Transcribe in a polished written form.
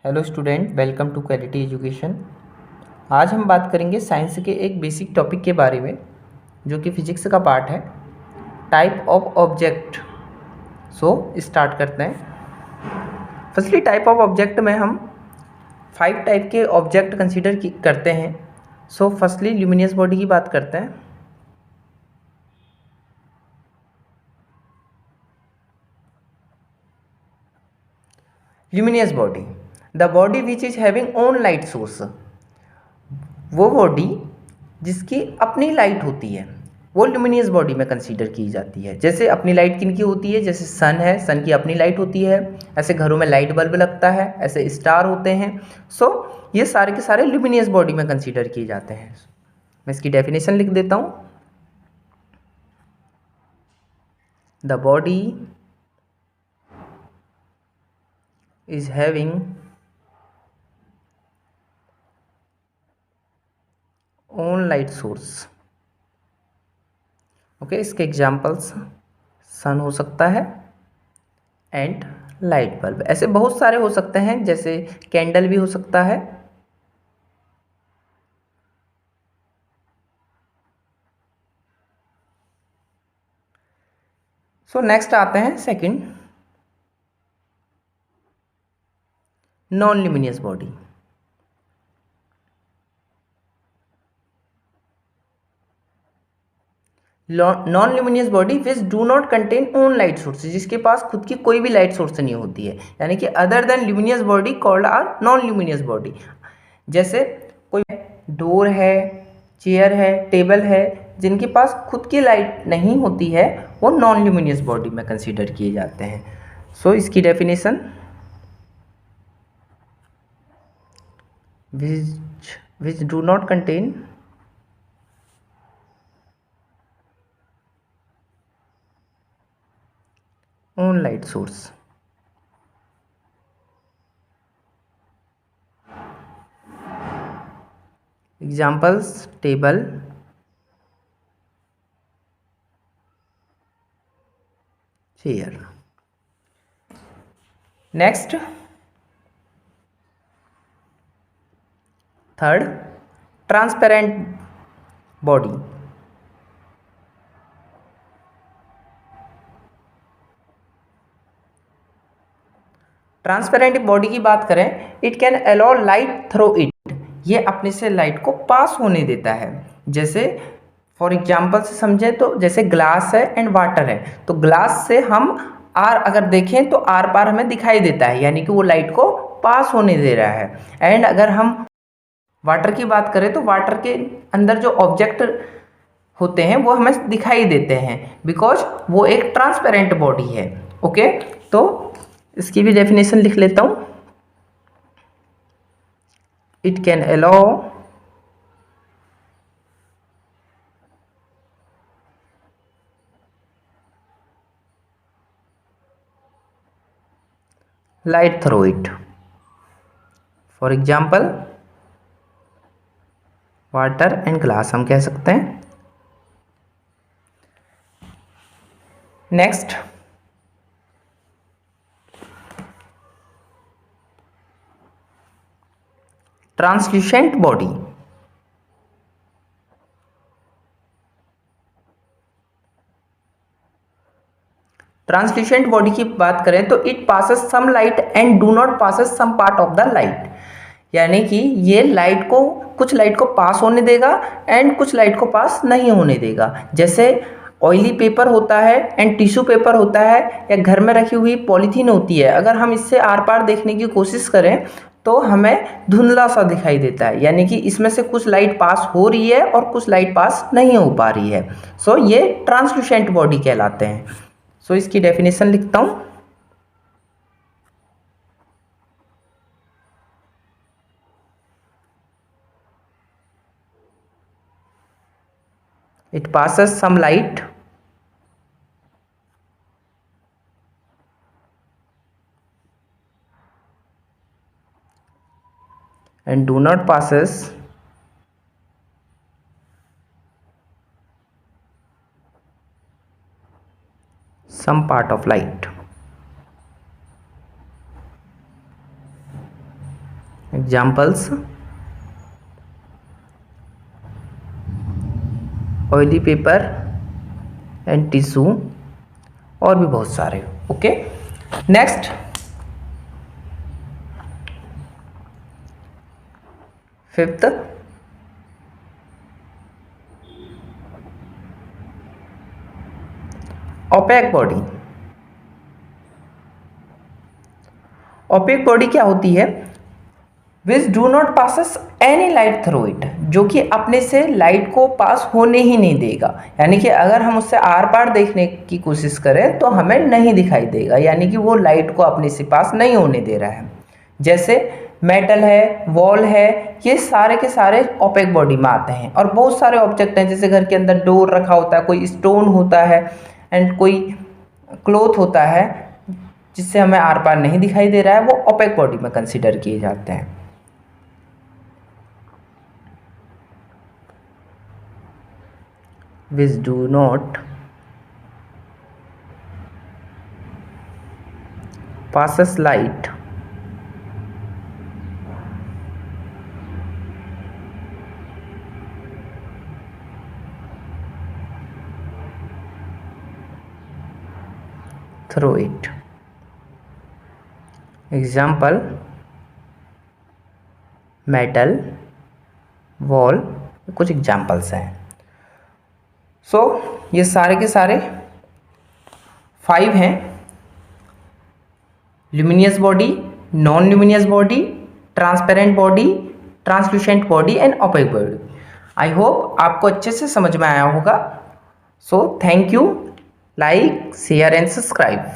Hello student, welcome to quality education. आज हम बात करेंगे साइंस के एक बेसिक टॉपिक के बारे में जो कि फिजिक्स का पार्ट है, type of object. So start करते हैं। फर्स्टली टाइप ऑफ ऑब्जेक्ट में हम 5 टाइप के ऑब्जेक्ट कंसीडर करते हैं। सो फर्स्टली ल्यूमिनियस बॉडी की बात करते हैं। Luminous body, the body which is having own light source. वो बॉडी जिसकी अपनी लाइट होती है वो ल्यूमिनियस बॉडी में कंसीडर की जाती है। जैसे अपनी लाइट किन की होती है, जैसे सन है, सन की अपनी लाइट होती है। ऐसे घरों में लाइट बल्ब लगता है, ऐसे स्टार होते हैं। सो ये सारे के सारे ल्यूमिनियस बॉडी में कंसीडर किए जाते हैं। मैं इसकी डेफिनेशन लिख देता हूँ। The body is having own light source. Okay, इसके एग्जाम्पल्स सन हो सकता है एंड लाइट बल्ब। ऐसे बहुत सारे हो सकते हैं, जैसे कैंडल भी हो सकता है। सो नेक्स्ट आते हैं second, non luminous body. Non luminous body which do not contain own light source, जिसके पास खुद की कोई भी लाइट सोर्स नहीं होती है, यानी कि other than luminous body called are non luminous body. जैसे कोई डोर है, चेयर है, टेबल है, जिनके पास खुद की लाइट नहीं होती है, वो नॉन ल्यूमिनियस बॉडी में कंसीडर किए जाते हैं। सो इसकी definition, which do not contain own light source। Examples table, chair. Next third, transparent body. Transparent body की बात करें, it can allow light through it. ये अपने से लाइट को पास होने देता है। जैसे फॉर एग्जाम्पल से समझें तो जैसे ग्लास है एंड वाटर है, तो ग्लास से हम आर अगर देखें तो आर पार हमें दिखाई देता है, यानी कि वो लाइट को पास होने दे रहा है। एंड अगर हम वाटर की बात करें तो वाटर के अंदर जो ऑब्जेक्ट होते हैं वो हमें दिखाई देते हैं, बिकॉज वो एक ट्रांसपेरेंट बॉडी है। ओके, तो इसकी भी डेफिनेशन लिख लेता हूँ। It can allow light through it. For example water and glass हम कह सकते हैं। Next translucent body. Translucent body की बात करें तो it passes some light and do not passes some part of the light, यानी कि ये लाइट को कुछ लाइट को पास होने देगा एंड कुछ लाइट को पास नहीं होने देगा। जैसे ऑयली पेपर होता है एंड टिश्यू पेपर होता है, या घर में रखी हुई पॉलीथीन होती है, अगर हम इससे आर पार देखने की कोशिश करें तो हमें धुंधला सा दिखाई देता है, यानी कि इसमें से कुछ लाइट पास हो रही है और कुछ लाइट पास नहीं हो पा रही है। सो ये ट्रांसल्यूसेंट बॉडी कहलाते हैं। सो इसकी डेफिनेशन लिखता हूँ। It passes some light and do not passes some part of light। Examples oily paper and tissue और भी बहुत सारे। Okay, next fifth, opaque body. Opaque body क्या होती है? Which do not passes any light through it, जो कि अपने से लाइट को पास होने ही नहीं देगा। यानी कि अगर हम उससे आर पार देखने की कोशिश करें तो हमें नहीं दिखाई देगा, यानी कि वो लाइट को अपने से पास नहीं होने दे रहा है। जैसे मेटल है, वॉल है, ये सारे के सारे ओपेक बॉडी में आते हैं। और बहुत सारे ऑब्जेक्ट हैं, जैसे घर के अंदर डोर रखा होता है, कोई स्टोन होता है एंड कोई क्लॉथ होता है जिससे हमें आर पार नहीं दिखाई दे रहा है, वो ओपेक बॉडी में कंसिडर किए जाते हैं। which do not passes light through it। Example metal, wall, कुछ एग्जाम्पल्स हैं। सो ये सारे के सारे 5 हैं: luminous body, non luminous body, transparent body, translucent body and opaque body. I hope आपको अच्छे से समझ में आया होगा। So thank you, like, share and subscribe.